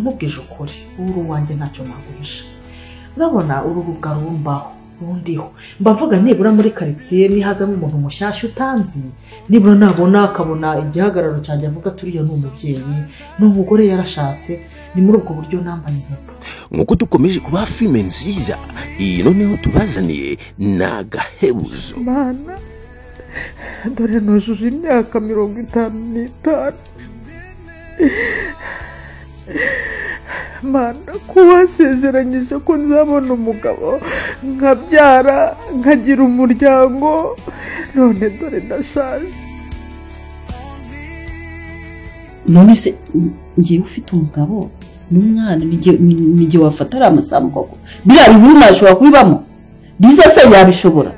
nkubwije ukuri uru wanjye ntacyo naguhisha urabona uru rubuga rumbaho rundiho mbavuga nibura muri quartier nihazamo umuntu mushyashya utanzi nibura nabona akabona igihagararo cyanjye avuga turiyo n'umubyeyi n'umugore yarashatse ni muri ubwo buryo nambaye impeta nkuko dukomeje kuba filime nziza iyi noneho tubazaniye nagahebuzo mana dore nujuje imyaka 55 mana kuwasezeranyije ko nzabona umugabo nkabyara nkagira umuryango none dore ndashaje none se ngiye ufite umugabo n'umwana nige wafatara amasambu koko bira bihuru nashobora kubibamo biza se yabishobora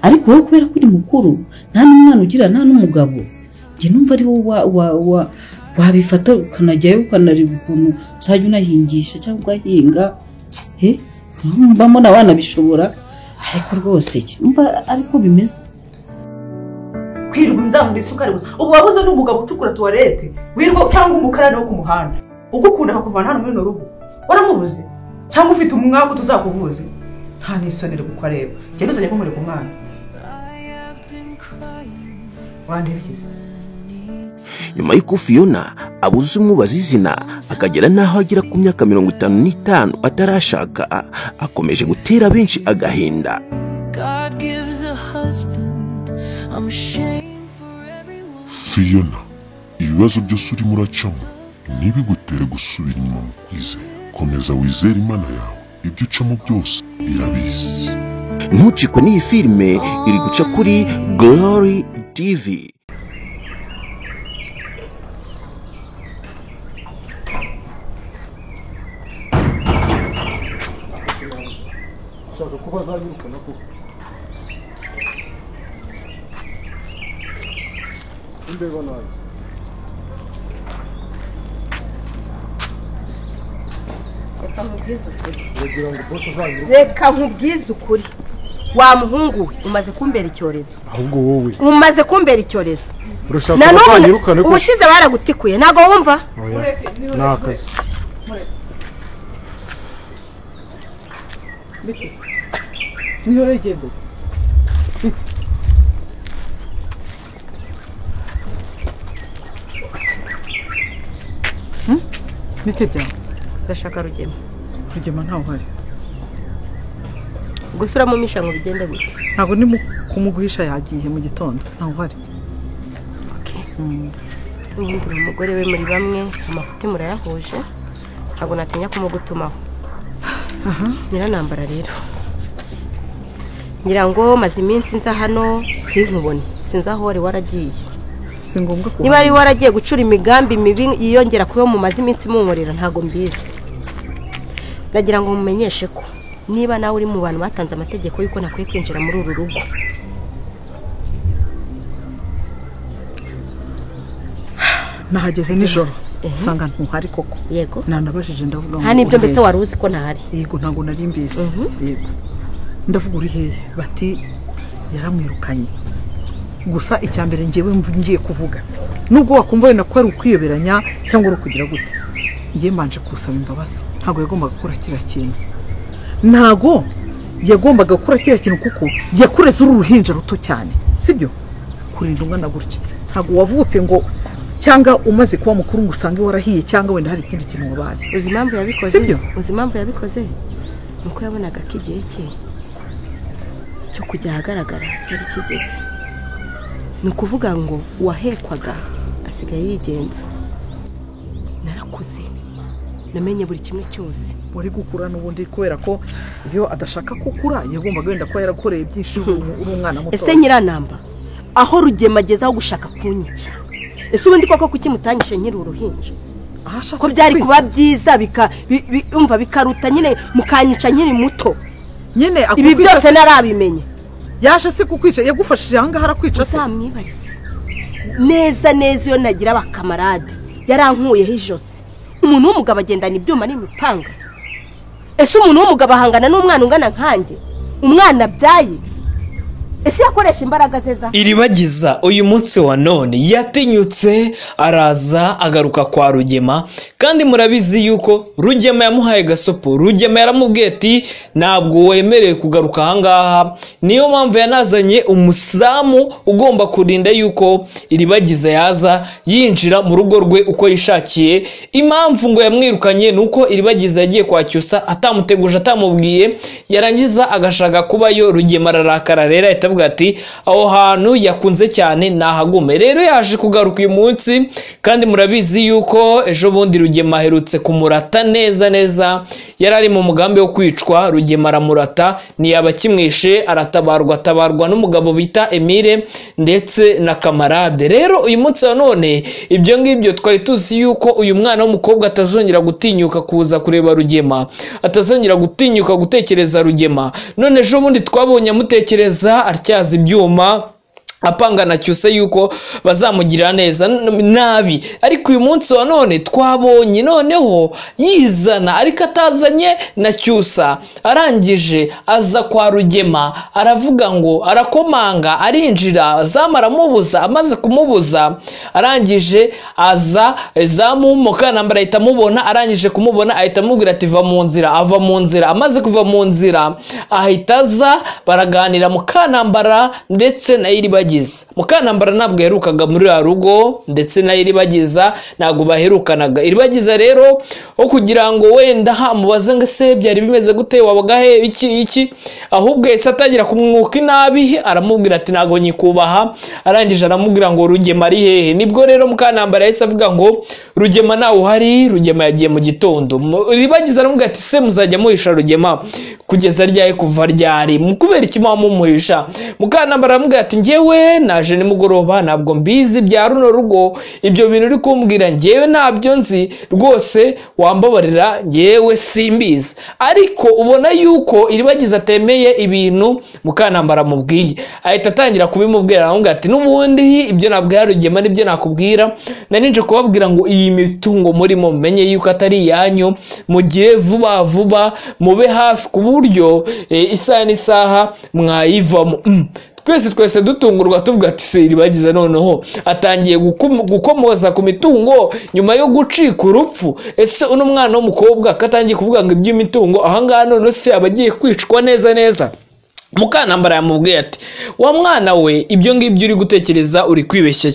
ariko wowe kubera kuri mukuru nta n'umwana ugira nta n'umugabo nge numva ari wo wabifata ukanajyayo ukanareba ukuntu uzajya unahingisha cyangwa ugahinga mbamo n'abana bishobora ariko rwose numva ariko bimeze kwirwa nzamura isukari gusa ubu wabuze n'umugabo ucukura tuwarete wirwa cyangwa umukarani wo ku muhanda ugukunda akakuvana hano muri no rugo waramubuze cyangwa ufite umwaka tuzakuvuze nta nisonere kuko areba njye nuzanye kumureka umwana wandebikize nyuma y'uko Fiona abuze umubaza izina akagera naho agera ku myaka 55 atarashaka akomeje gutera benshi agahinda. Fiona, ibibazo byose urimo uracamo ntibigutere gusubira inyuma mu kwizera. Komeza wizere Imana yawe, ibyo ucamo byose irabizi. Ntucikwe n'iyi filime iri guca kuri Glory TV. Reka nkubwize ukuri wa muhungu we umaze kumbera icyorezo. Ahubwo wowe umaze kumbera icyorezo. Urashaka ubushize baragutikuye nago wumva? Nakazi Bitise niyo regendo Bitebya gashaka Rugema. Rugema ntaho hari. Gusura mu misha ngo bigende gute? Ntago ni kumuguhisha yagiye mu gitondo ntaho hari. Okay. Ubundi umugore we muri bamwe amafuti murayahuje. Ntago natinya kumugutumaho. Nyiranambara rero. Ngira ngo maze iminsi nza hano sinkubone. Sinza aho wari waragiye. Singombwa ko. Niba ari waragiye gucura imigambi mibi yiyongera kuba mu mazi iminsi munkorera ntago mbizi. Ndagira ngo mumenyeshe ko niba nawe uri mu bantu batanze amategeko yuko nakwiye kwinjira muri uru rugo. Nahageze nijoro. Sanga ntuhari koko. Yego. Nanabajije ndavuga ngo. Nta nibyo mbese wari uzi ko ntahari. Yego ntago nari mbizi. Yego. Ndavuga uri hehe bati yaramwirukanye. Gusa icyambere ngewe ngiye kuvuga. Nubwo wakumva wenda ko ari ukwiyoberanya cyangwa uri kugira gute. Ngiye manje kusaba imbabazi. Ntago yagombaga gukora kira kintu. Ntago yagombaga gukora kira kintu kuko yakureze uruhinja ruto cyane. Sibyo? Kurinda umwana gutya. Ntago wavutse ngo cyangwa umaze kuba mukuru ngo usange warahiye cyangwa wenda hari ikindi kintu wabaye. Uzi impamvu yabikoze? Sibyo? Uzi impamvu yabikoze? Nuko yabonaga kigiye cye cyo kujya ahagaragara cyari kigeze. Nukuvuga ngo wahekwaga asigaye yigenza. Narakuze. Namenye buri kimwe cyose. Wari gukura n'ubundi kubera ko iyo adashaka kukura yagombaga wenda ko yarakoreye byinshi uri umwana muto. Ese Nyiranamba aho Rugema agezaho gushaka kunyica. Ese ubundi koko kukimutanyishe nkiri uruhinja. Ko byari kuba byiza umva bikaruta nyine mukanyica nkiri muto. Nyine ibi byose narabimenye. Yaje se kukwica yagufashije hanga harakwica se. Usamwibarize. Neza iyo nagira abakamarade yarankuyeho ijose. Umuntu w'umugabo agendana ibyuma n'imipanga. Ese umuntu w'umugabo ahangana n'umwana ungana nkanjye? Umwana byaye. ese yakoresha imbaraga ze za Iribagiza uyu munsi wa none yatinyutse araza agaruka kwa Rugema, kandi murabizi yuko Rugema yamuhaye gasopo. Rugema yaramubwiye ati ntabwo wemerewe kugaruka ahangaha, niyo mpamvu yanazanye umusamu ugomba kurinda yuko Iribagiza yaza yinjira mu rugo rwe uko yishakiye. Impamvu ngo yamwirukanye nuko Iribagiza yagiye kwa Cyusa atamuteguje atamubwiye, yarangiza agashaka kubayo. Rugema ararakara rero ahita ati aho hantu yakunze cyane nahagume. Rero yaje kugaruka uyu munsi, kandi murabizi yuko ejo bundi Rugema aherutse kumurata neza. Yari ari mu mugambi wo kwicwa, Rugema aramurata ntiyaba kimwishe, aratabarwa n'umugabo bita Emile ndetse na kamarade. Rero uyu munsi wa none ibyo ngibyo twari tuzi yuko uyu mwana w'umukobwa atazongera gutinyuka kuza kureba Rugema, atazongera gutinyuka gutekereza Rugema. None ejo bundi twabonye amutekereza atyaza ibyuma, apanga na Cyusa yuko bazamugirira neza nabi. Ariko uyu munsi wa none twabonye noneho yizana, ariko atazanye na Cyusa. Arangije aza kwa Rugema, aravuga ngo arakomanga, arinjira, zamara mubuza. Amaze kumubuza arangije aza zamu Mukanambara ahita mubona. Arangije kumubona ahita amubwira ati va mu nzira. Ava mu nzira. Amaze kuva mu nzira ahita aza, baraganira Mukanambara ndetse na Iribagiza. Mukanambara ntabwo yaherukaga muri ya rugo, ndetse na Iribagiza ntabwo baherukanaga. Iribagiza rero ho kugira ngo wenda hamubaze ngo se byari bimeze gute, wabaga he iki, ahubwo yese atangira kumwuka inabi, aramubwira ati ntabwo nyikubaha. Arangije aramubwira ngo Rugema ari hehe. Nibwo rero Mukanambara yese avuga ngo Rugema nawe uhari, Rugema yagiye mu gitondo. Iribagiza aramubwira ati se muzajya muhisha Rugema kugeza ryaye kuva ryari, mukubera iki mumuhisha? Mukanambara aramubwira ati ngewe naje nimugoroba, ntabwo mbizi bya runo rugo, ibyo bintu uri kumbwira ngewe ntabyo nzi rwose, wambabarira ngewe simbizi. Ariko ubona yuko Iribagiza atemeye ibintu Mukanambara mubwiye, ahita atangira kubimubwira. Aramubwira ati n'ubundi ibyo nabwira Rugema nibyo nakubwira, narinje kubabwira ngo iyi mitungo murimo mumenye yuko atari iyanyu, mugire vuba mube hafi ku buryo isaha n'isaha mwayivamo. Twese dutungurwa tuvuga ati se Iribagiza noneho atangiye gukomoza ku mitungo nyuma yo gucika urupfu. Ese uno mwana w'umukobwa katangiye kuvuga ngo iby'imitungo ahangaha none se abagiye kwicwa neza. Mukanambara yamubwiye ati wa mwana we, ibyo ngibyo uri gutekereza uri kwibeshya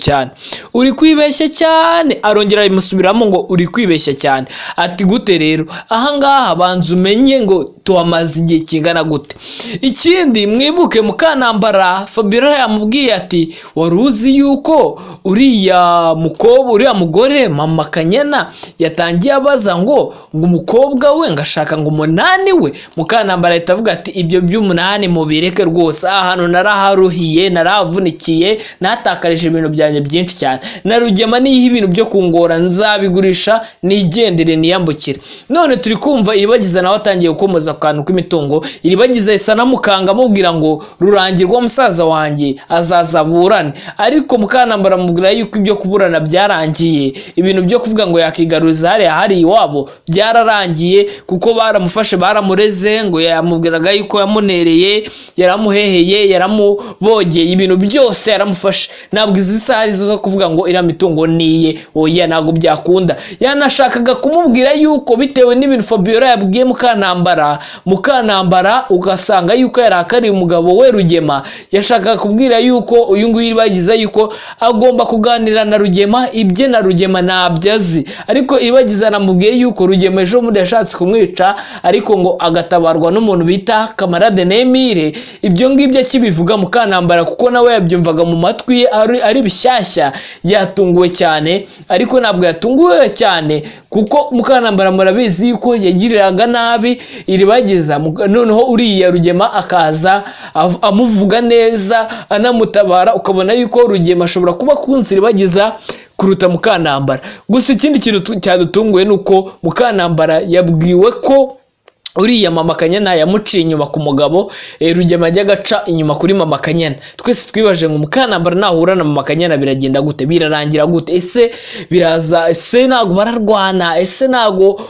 cyane. Arongera bimusubiramo ngo uri kwibeshya cyane. Ati gute rero? Ahangaha banza umenye ngo tuhamaze igihe kingana gute. Ikindi mwibuke Mukanambara Fabiola yamubwiye ati wari uzi yuko uriya mugore mama Kanyana yatangiye abaza ngo umukobwa we ngashaka ngo umunani we. Mukanambara ahita avuga ati ibyo by'umunani mubireke rwose, ahantu naraharuhiye, naravunikiye, natakarije ibintu byanjye byinshi cyane. Na Rugema niyihe ibintu byo kungora nzabigurisha nigendere niyambukire. None turi kumva Iribagiza nawe atangiye gukomoza kantu kw'imitungo. Iribagiza isa na Mukanga amubwira ngo Rurangirwa musaza wanjye azaza burane. Ariko Mukanambara amubwira yuko ibyo kuburana byarangiye, ibintu byo kuvuga ngo yakigaruza hari iwabo byararangiye, kuko baramufashe baramureze, ngo yamubwiraga yuko yamunereye, yaramuheheye, yaramubogeye, ibintu byose yaramufashe. Ntabwo izi saha zo kuvuga ngo ira mitungo niye, oya ntabwo byakunda. Yanashakaga kumubwira yuko bitewe n'ibintu Fabiola yabwiye Mukanambara ugasanga yuko yarakariye umugabo we Rugema, yashakaga kubwira yuko uyu nguyu Iribagiza yuko agomba kuganira na Rugema, ibye na Rugema nabyazi. Ariko Iribagiza namubwiye yuko Rugema ejo muri yashatse kumwica, ariko ngo agatabarwa n'umuntu bita kamarade Emile. Ibyo ngibyo akibivuga Mukanambara, kuko nawe yabyumvaga mu matwi ye ari bishyashya, yatunguwe cyane. Ariko ntabwo yatunguwe cyane, kuko Mukanambara murabizi yuko yagiriraga nabi Iribagiza. Noneho uriya Rugema akaza amuvuga neza, anamutabara, ukabona yuko Rugema ashobora kuba kunzi Iribagiza kuruta Mukanambara. Gusa ikindi kintu cyadutunguye nuko Mukanambara yabwiwe ko uriya mama Kanyana yamuciye inyuma ku mugabo Rugema ajya gaca inyuma kuri mama Kanyana. Twese twibaje ngo Mukanambara nahura na mama Kanyana biragenda gute, birarangira gute, ese biraza, ese nago bararwana, ese nago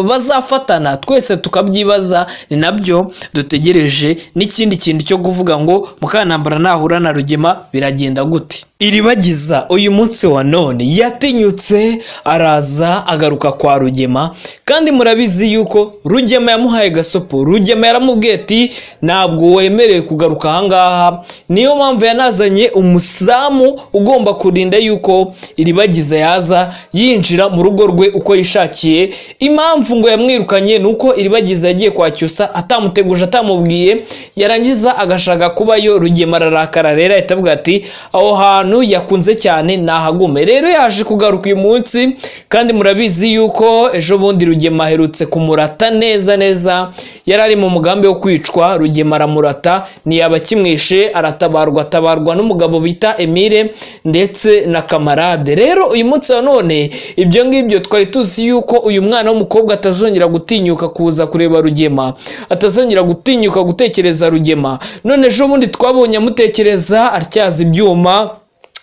bazafatana? Twese tukabyibaza. Ni nabyo dutegereje n'ikindi kintu cyo kuvuga ngo Mukanambara nahura na Rugema biragenda gute. Iribagiza uyu munsi wa none yatinyutse araza agaruka kwa Rugema, kandi murabizi yuko Rugema yamuhaye gasopo. Rugema yaramubwiye ati ntabwo wemerewe kugaruka ahangaha, niyo mpamvu yanazanye umusamu ugomba kurinda yuko Iribagiza yaza yinjira mu rugo rwe uko yishakiye. Impamvu ngo yamwirukanye nuko Iribagiza yagiye kwa Cyusa atamuteguje, atamubwiye, yarangiza agashaka kubayo. Rugema ararakara rero ahita avuga ati aho hantu yakunze cyane nahagume. Rero yaje kugaruka uyu munsi, kandi murabizi yuko ejo bundi Rugema aherutse kumurata neza neza, yari ari mu mugambi wo kwicwa. Rugema aramurata, ntiyaba kimwishe, atabarwa n'umugabo bita Emile ndetse na kamarade. Rero uyu munsi wa none ibyo ngibyo twari tuzi yuko uyu mwana w'umukobwa atazongera gutinyuka kuza kureba Rugema, atazongera gutinyuka gutekereza Rugema. None ejo bundi twabonye amutekereza atyaza ibyuma,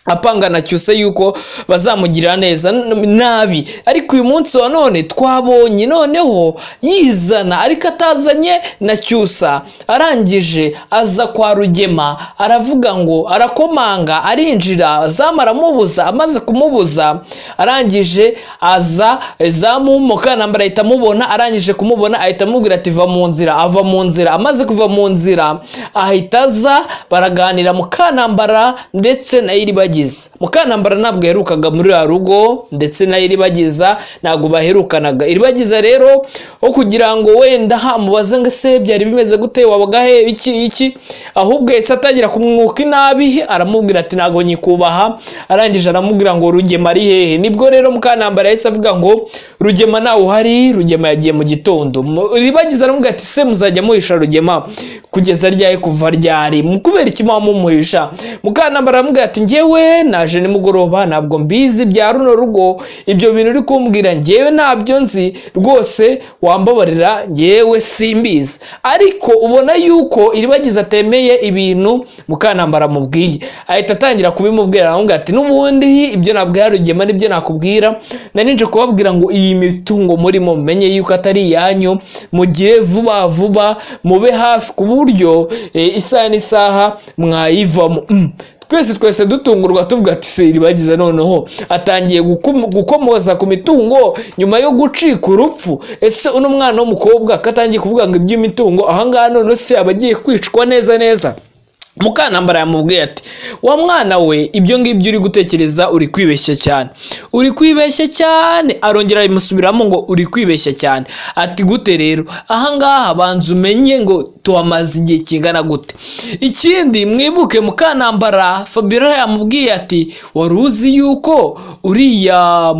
apanga na Cyusa yuko bazamugirira neza nabi. Ariko uyu munsi wa none twabonye noneho yizana, ariko atazanye na Cyusa. Arangije aza kwa Rugema, aravuga ngo arakomanga, arinjira, zamara mubuza. Amaze kumubuza, arangije aza zamu Mukanambara ahita mubona. Arangije kumubona ahita amubwira ati va mu nzira. Ava mu nzira. Amaze kuva mu nzira ahita aza, baraganira Mukanambara ndetse na Iribagiza. Mukanambara ntabwo yaherukaga muri ya rugo, ndetse na Iribagiza ntabwo baherukanaga. Iribagiza rero ho kugira ngo wenda hamubaze ngo se byari bimeze gute, wabaga he, iki, ahubwo yese atangira kumwuka inabi, aramubwira ati ntabwo nyikubaha. Arangije aramubwira ngo Rugema ari hehe. Nibwo rero Mukanambara yese avuga ngo Rugema nawe uhari, Rugema yagiye mu gitondo. Iribagiza aramubwira ati se muzajya muhisha Rugema kugeza ryaye, kuva ryari, mukubera iki mumuhisha? Mukanambara aramubwira ati ngewe naje nimugoroba, ntabwo mbizi bya runo rugo, ibyo bintu uri kumbwira ngewe ntabyo nzi rwose, wambabarira ngewe simbizi. Ariko ubona yuko Iribagiza atemeye ibintu Mukanambara mubwiye, ahita atangira kubimubwira. Aramubwira ati n'ubundi ibyo nabwira Rugema nibyo nakubwira, naninje kubabwira ngo iyi mitungo murimo mumenye yuko atari iyanyu, mugire vuba vuba, mube hafi ku buryo isaha n'isaha mwayivamo. Twese dutungurwa tuvuga ati se Iribagiza noneho atangiye gukomoza ku mitungo nyuma yo gucika urupfu. Ese uno mwana w'umukobwa katangiye kuvuga ngo iby'imitungo ahangaha none se abagiye kwicwa neza neza? Mukanambara yamubwiye ati wa mwana we, ibyo ngibyo uri gutekereza uri kwibeshya cyane, uri kwibeshya cyane. Arongera bimusubiramo ngo uri kwibeshya cyane. Ati gute rero? Ahangaha banza umenye ngo tuhamaze igihe kingana gute. Ikindi mwibuke Mukanambara Fabiola yamubwiye ati wari uzi yuko uriya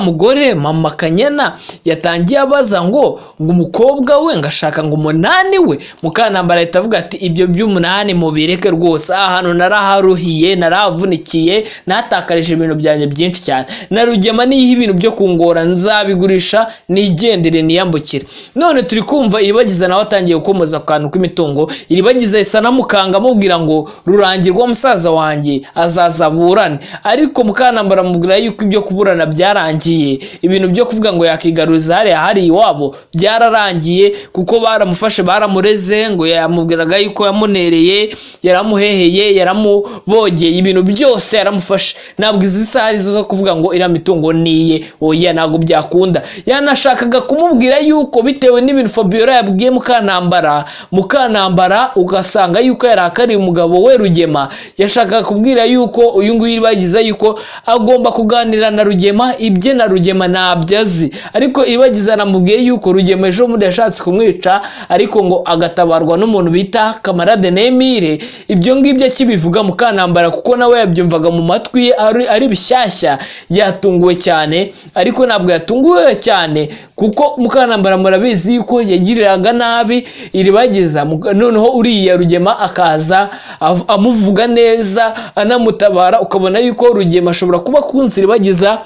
mugore mama Kanyana yatangiye abaza ngo umukobwa we ngashaka ngo umunani we. Mukanambara ahita avuga ati ibyo by'umunani mubireke rwose, hano naraharuhiye, naravunikiye, natakarije ibintu byanjye byinshi cyane. Na Rugema niho ibintu byo kungora nzabigurisha nigendere niyambukire. None turi kumva Iribagiza nawe atangiye gukomoza akantu k'imitungo. Iribagiza isa na Mukanga amubwira ngo rurangirwa musaza wanjye azaza burane. Ariko Mukanambara amubwira yuko ibyo kuburana byarangiye, ibintu byo kuvuga ngo yakigaruza hari iwabo byararangiye, kuko baramufashe baramureze, ngo yamubwiraga yuko yamunereye, yaramuheheye, yaramubogeye, ibintu byose yaramufashe. Ntabwo izi saha zo kuvuga ngo iriya mitungo niye, oya ntabwo byakunda. Yanashakaga kumubwira yuko bitewe n'ibintu Fabiola yabwiye Mukanambara ugasanga yuko yarakariye umugabo we Rugema, yashakaga kubwira yuko uyu nguyu Iribagiza yuko agomba kuganira na Rugema, ibye na Rugema nabyazi. Ariko Iribagiza namubwiye yuko Rugema ejo muri yashatse kumwica, ariko ngo agatabarwa n'umuntu bita kamarade Emile. Ibyo ngibyo akibivuga Mukanambara, kuko nawe yabyumvaga mu matwi ye ari bishyashya, yatunguwe cyane. Ariko ntabwo yatunguwe cyane, kuko Mukanambara murabizi yuko yagiriraga nabi Iribagiza. Noneho uriya Rugema akaza amuvuga neza anamutabara, ukabona yuko Rugema ashobora kuba kunzi Iribagiza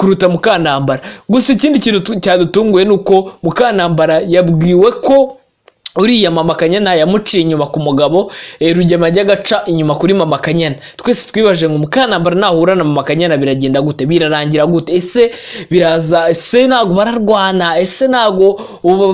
kuruta Mukanambara. Gusa ikindi kintu cyadutunguye nuko Mukanambara yabwiwe ko uriya mama Kanyana yamuciye inyuma ku mugabo, Rugema ajya gaca inyuma kuri mama Kanyana. Twese twibaje ngo Mukanambara nahura na mama Kanyana biragenda gute, birarangira gute, ese biraza, ese nago bararwana, ese nago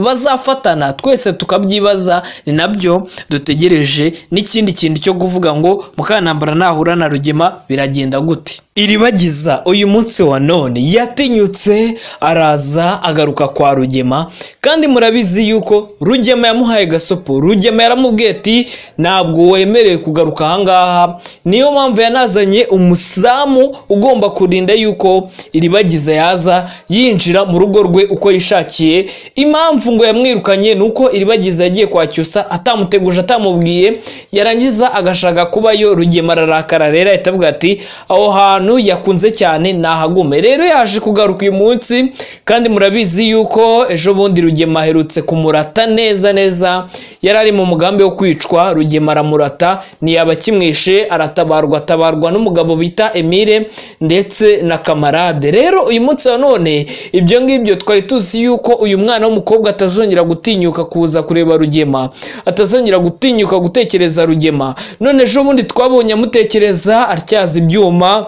bazafatana? Twese tukabyibaza. Ni nabyo dutegereje n'ikindi kintu cyo kuvuga ngo Mukanambara nahura na Rugema biragenda gute. Iribagiza uyu munsi wa none yatinyutse araza agaruka kwa Rugema, kandi murabizi yuko Rugema yamuhaye gasopo. Rugema yaramubwiye ati ntabwo wemerewe kugaruka ahangaha, niyo mpamvu yanazanye umusamu ugomba kurinda yuko Iribagiza yaza yinjira mu rugo rwe uko yishakiye. Impamvu ngo yamwirukanye nuko Iribagiza yagiye kwa Cyusa atamuteguje, atamubwiye, yarangiza agashaka kubayo. Rugema ararakara rero ahita avuga ati aho hantu yakunze cyane nahagume. Rero yaje kugaruka uyu munsi, kandi murabizi yuko ejo bundi Rugema aherutse kumurata neza neza. Yari ari mu mugambi wo kwicwa, Rugema aramurata, ntiyaba kimwishe, aratabarwa n'umugabo bita Emile ndetse na kamarade. Rero uyu munsi wa none ibyo ngibyo twari tuzi yuko uyu mwana w'umukobwa atazongera gutinyuka kuza kureba Rugema, atazongera gutinyuka gutekereza Rugema. None ejo bundi twabonye amutekereza atyaza ibyuma,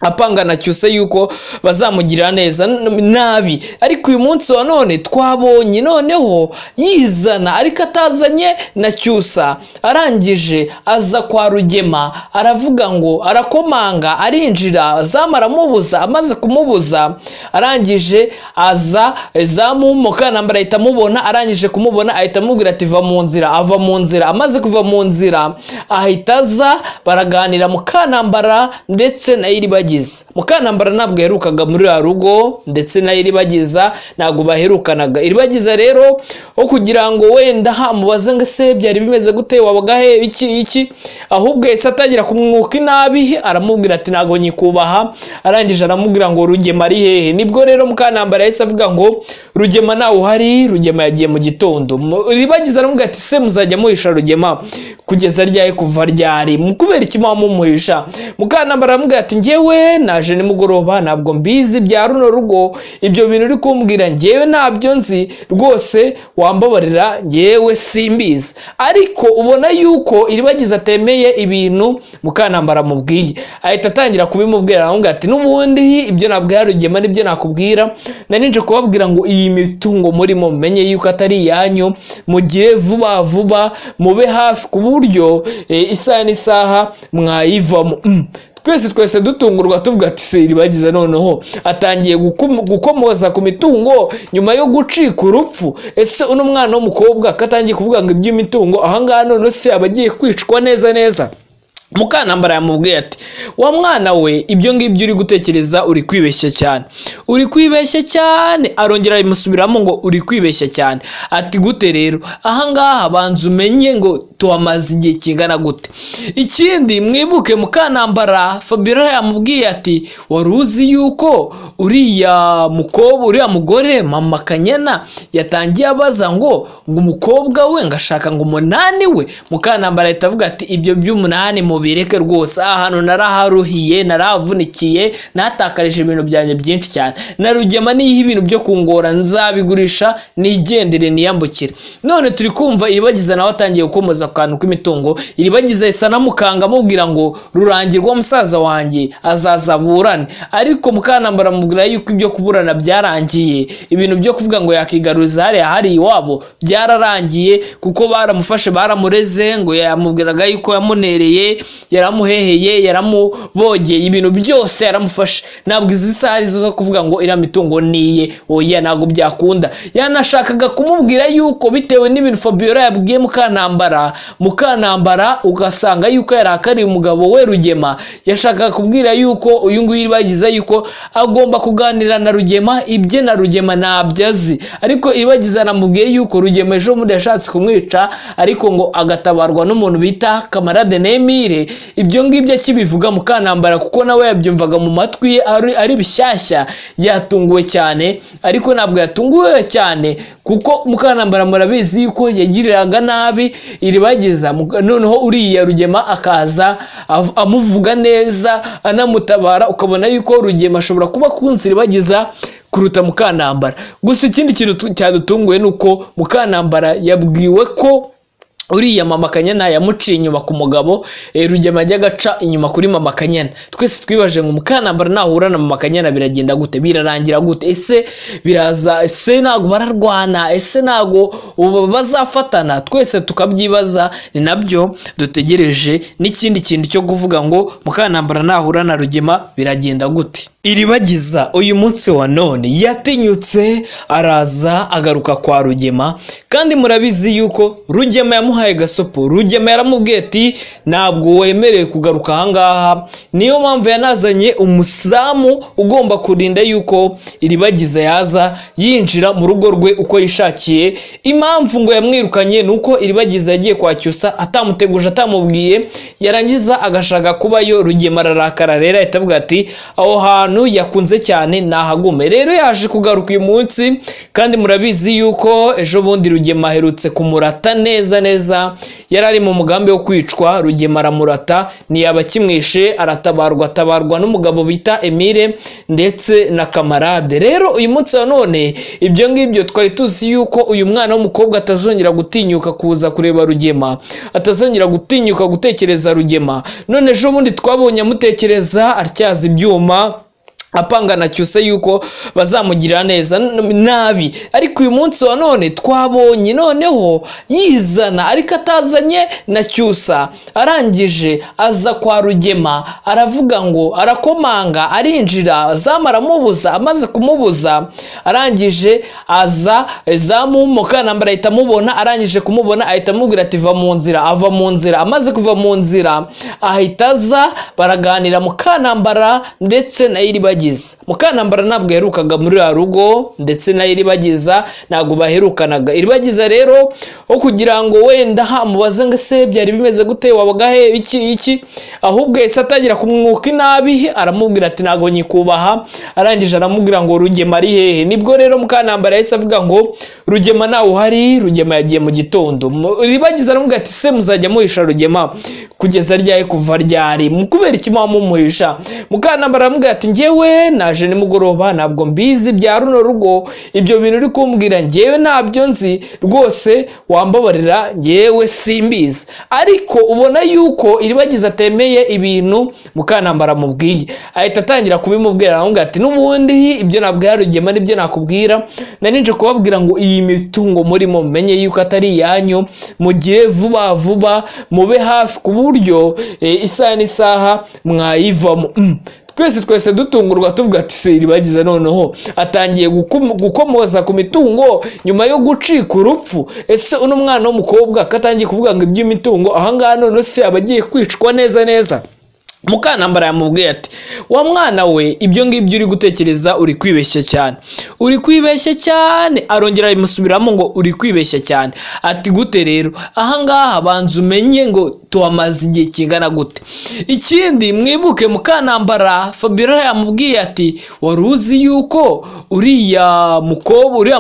apanga na Cyusa yuko bazamugirira neza nabi. Ariko uyu munsi wa none twabonye noneho yizana, ariko atazanye na Cyusa. Arangije aza kwa Rugema, aravuga ngo arakomanga, arinjira, zamara mubuza. Amaze kumubuza, arangije aza zamu Mukanambara ahita mubona. Arangije kumubona ahita amubwira ati va mu nzira. Ava mu nzira. Amaze kuva mu nzira ahita aza, baraganira Mukanambara ndetse na Iribagiza. Mukanambara ntabwo yaherukaga muri ya rugo, ndetse na Iribagiza ntabwo baherukanaga. Iribagiza rero ho kugira ngo wenda hamubaze ngo se byari bimeze gute, wabaga he, iki, ahubwo yese atangira kumwuka inabi, aramubwira ati ntabwo nyikubaha. Arangije aramubwira ngo Rugema ari hehe. Nibwo rero Mukanambara yese avuga ngo Rugema nawe uhari, Rugema yagiye mu gitondo. Iribagiza aramubwira ati se muzajya muhisha Rugema kugeza ryaye, kuva ryari, mukubera iki mumuhisha? Mukanambara aramubwira ati ngewe naje nimugoroba, ntabwo mbizi bya runo rugo, ibyo bintu uri kumbwira ngewe ntabyo nzi rwose, wambabarira ngewe simbizi. Ariko ubona yuko Iribagiza atemeye ibintu Mukanambara amubwiye, ahita atangira kubimubwira. Aramubwira ati n'ubundi ibyo nabwira Rugema nibyo nakubwira, naninje kubabwira ngo iyi mitungo murimo menye yuko atari iyanyu, mugire vuba vuba, mube hafi ku buryo isaha n'isaha mwayivamo. Twese dutungurwa tuvuga ati se Iribagiza noneho atangiye gukomoza ku mitungo nyuma yo gucika urupfu. Ese uno mwana w'umukobwa katangiye kuvuga ngo iby'imitungo ahangaha none se abagiye kwicwa neza. Mukanambara yamubwiye ati wa mwana we, ibyo ngibyo uri gutekereza uri kwibeshya cyane, uri kwibeshya cyane. Arongera bimusubiramo ngo uri kwibeshya cyane. Ati gute rero? Ahangaha banza umenye ngo tuwamaze igihe kingana gute. Ikindi mwibuke Mukanambara Fabiola yamubwiye ati wari uzi yuko uriya mugore mama Kanyana yatangiye abaza ngo umukobwa we ngashaka ngo umunani we. Mukanambara ahita avuga ati ibyo by'umunani mubireke rwose, ahantu naraharuhiye, naravunikiye, natakarije ibintu byanjye byinshi cyane. Na Rugema niyihe ibintu byo kungora nzabigurisha nigendere niyambukire. None turi kumva Iribagiza nawe atangiye gukomoza akantu k'imitungo. Iribagiza isa na Mukanga amubwira ngo rurangirwa musaza wanjye azaza burane. Ariko Mukanambara amubwira yuko ibyo kuburana byarangiye, ibintu byo kuvuga ngo yakigaruza hari iwabo byararangiye, kuko baramufashe baramureze, ngo yamubwiraga yuko yamunereye, yaramuheheye, yaramubogeye, ibintu byose yaramufashe. Ntabwo izi saha zo kuvuga ngo ira mitungo niye, oya ntabwo byakunda. Yanashakaga kumubwira yuko bitewe n'ibintu Fabiola yabwiye Mukanambara ugasanga yuko yarakariye umugabo we Rugema, yashakaga kubwira yuko uyu nguyu Iribagiza yuko agomba kuganira na Rugema, ibye na Rugema nabyazi. Ariko Iribagiza namubwiye yuko Rugema ejo muri yashatse kumwica, ariko ngo agatabarwa n'umuntu bita kamarade Emile. Ibyo ngibyo akibivuga Mukanambara kuko nawe yabyumvaga mu matwi ari bishyashya, yatunguwe cyane. Ariko ntabwo yatunguwe cyane kuko Mukanambara murabizi yuko yagiriraga nabi Iribagiza iribagiza noneho uriya Rugema akaza amuvuga neza anamutabara, ukabona yuko Rugema ashobora kuba kunzi iribagiza kuruta Mukantambara. Gusa ikindi kintu cyadutunguye nuko Mukantambara yabwiwe ko uriya Mama Kanyana yamuciye inyuma ku mugabo, Rugema ajya gaca inyuma kuri Mama Kanyana. Twese twibaje ngo Mukantambara nahura na Mama Kanyana biragenda gute, birarangira gute, ese biraza, ese nago bararwana, ese nago bazafatana? Twese tukabyibaza. Ni nabyo dutegereje n'ikindi kintu cyo kuvuga ngo Mukantambara nahura na Rugema biragenda gute. Iribagiza uyu munsi wa none yatinyutse araza agaruka kwa Rugema, kandi murabizi yuko Rugema yamuhaye gasopo. Rugema yaramubwiye ati ntabwo wemerewe kugaruka ahangaha, niyo mpamvu yanazanye umusamu ugomba kurinda yuko Iribagiza yaza yinjira mu rugo rwe uko yishakiye. Impamvu ngo yamwirukanye nuko Iribagiza yagiye kwa Cyusa atamuteguje, atamubwiye, yarangiza agashaka kubayo. Rugema ararakara rero ahita avuga ati aho hantu yakunze cyane nahagume. Rero yaje kugaruka uyu munsi, kandi murabizi yuko ejo bundi Rugema aherutse kumurata neza neza, yari ari mu mugambi wo kwicwa. Rugema aramurata, ntiyaba kimwishe, aratabarwa n'umugabo bita Emile ndetse na kamarade. Rero uyu munsi wa none ibyo ngibyo twari tuzi yuko uyu mwana w'umukobwa atazongera gutinyuka kuza kureba Rugema, atazongera gutinyuka gutekereza Rugema. None ejo bundi twabonye amutekereza atyaza ibyuma, apanga na Cyusa yuko bazamugirira neza nabi. Ariko uyu munsi wa none twabonye noneho yizana, ariko atazanye na Cyusa. Arangije aza kwa Rugema, aravuga ngo arakomanga, arinjira, zamara mubuza. Amaze kumubuza, arangije aza zamu Mukantambara ahita mubona. Arangije kumubona ahita amubwira ati va mu nzira. Ava mu nzira. Amaze kuva mu nzira ahita aza, baraganira Mukantambara ndetse na Iribagiza. Mukantambara ntabwo yaherukaga muri ya rugo, ndetse na Iribagiza ntabwo baherukanaga. Iribagiza rero o kugira ngo wenda hamubaze ngo se byari bimeze gute, wabaga he, iki, ahubwo yese atangira kumwuka inabi, aramubwira ati ntago nyikubaha. Arangije aramubwira ngo Rugema ari hehe. Nibwo rero Mukantambara yese avuga ngo Rugema nawe uhari, Rugema yagiye mu gitondo. Iribagiza aramubwira ati se muzajya muhisha Rugema kugeza ryari, kuva ryari, mukubera iki mumuhisha? Mukantambara aramubwira ati njyewe naje nimugoroba, ntabwo mbizi bya runo rugo, ibyo bintu uri kumbwira njyewe ntabyo nzi rwose, wambabarira njyewe simbizi. Ariko ubona yuko Iribagiza atemeye ibintu Mukantambara amubwiye, ahita atangira kubimubwira. Aramubwira ati n'ubundi ibyo nabwira Rugema nibyo nakubwira, naninje kubabwira ngo iyi mitungo murimo mumenye yuko atari iyanyu, mugire vuba vuba, mube hafi ku buryo isaha n'isaha mwayivamo. Twese dutungurwa tuvuga ati se Iribagiza noneho atangiye gukomoza ku mitungo nyuma yo gucika urupfu. Ese uno mwana w'umukobwa katangiye kuvuga ngo iby'imitungo ahangaha none se abagiye kwicwa neza neza? Mukantambara yamubwiye ati wa mwana we, ibyo ngibyo uri gutekereza uri kwibeshya cyane, uri kwibeshya cyane. Arongera bimusubiramo ngo uri kwibeshya cyane. Ati gute rero? Ahangaha banza umenye ngo tuwamaze igihe kingana gute. Ikindi mwibuke Mukantambara Fabiola yamubwiye ati wari uzi yuko uriya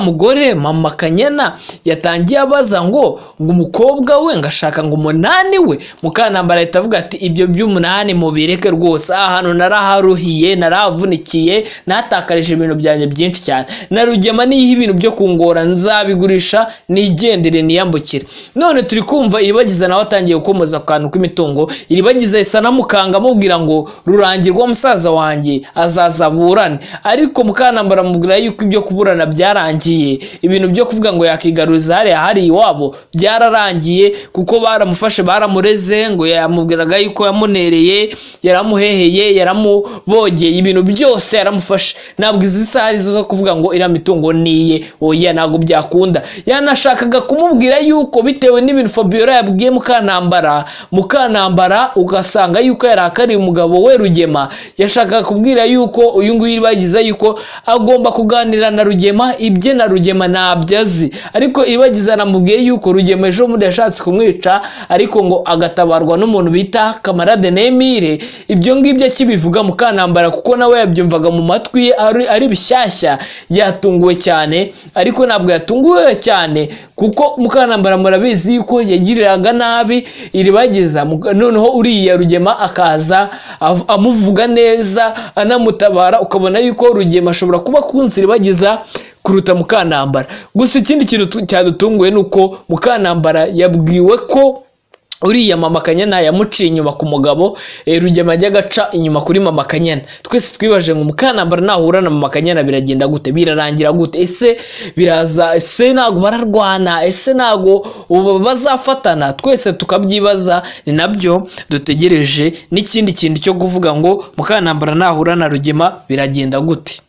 mugore Mama Kanyana yatangiye abaza ngo umukobwa we ngashaka ngo umunani we. Mukantambara ahita avuga ati ibyo by'umunani mubireke rwose, ahantu naraharuhiye, naravunikiye, natakarije ibintu byanjye byinshi cyane. Na Rugema niyihe ibintu byo kungora nzabigurisha nigendere niyambukire. None turi kumva Iribagiza nawe atangiye gukomoza kantu kw'imitungo. Iribagiza isa namukanga amubwira ngo rurangirwa musaza wanjye azaza burane. Ariko Mukantambara amubwira yuko ibyo kuburana byarangiye, ibintu byo kuvuga ngo yakigaruza hari iwabo byararangiye, kuko baramufashe baramureze, ngo yamubwiraga yuko yamunereye, yaramuheheye, yaramubogeye, ibintu byose yaramufashe. Ntabwo izi saha zo kuvuga ngo ira mitungo niye, oya ntabwo byakunda. Yanashakaga kumubwira yuko bitewe n'ibintu Fabiola yabwiye Mukantambara ugasanga yuko yarakariye umugabo we Rugema, yashakaga kubwira yuko uyu nguyu Iribagiza yuko agomba kuganira na Rugema, ibye na Rugema nabyazi. Ariko Iribagiza namubwiye yuko Rugema ejo muri yashatse kumwica, ariko ngo agatabarwa n'umuntu bita kamarade Emile ibyo ngibyo akibivuga Mukantambara kuko nawe yabyumvaga mu matwi ye ari bishyashya yatunguwe cyane, ariko ntabwo yatunguwe cyane kuko Mukantambara murabizi yuko yagiriraga nabi Iribagiza. Noneho uriya Rugema akaza amuvuga neza anamutabara, ukabona yuko Rugema ashobora kuba kunzi Iribagiza kuruta Mukantambara. Gusa ikindi kintu cyadutunguye nuko Mukantambara yabwiwe ko uriya Mama Kanyana yamuciye inyuma ku mugabo, Rugema ajya gaca inyuma kuri Mama Kanyana. Twese twibaje ngo Mukantambara nahura na Mama Kanyana biragenda gute, birarangira gute, ese biraza, ese nago bararwana, ese nago bazafatana? Twese tukabyibaza. Ni nabyo dutegereje n'ikindi kintu cyo kuvuga ngo Mukantambara nahura na Rugema biragenda gute.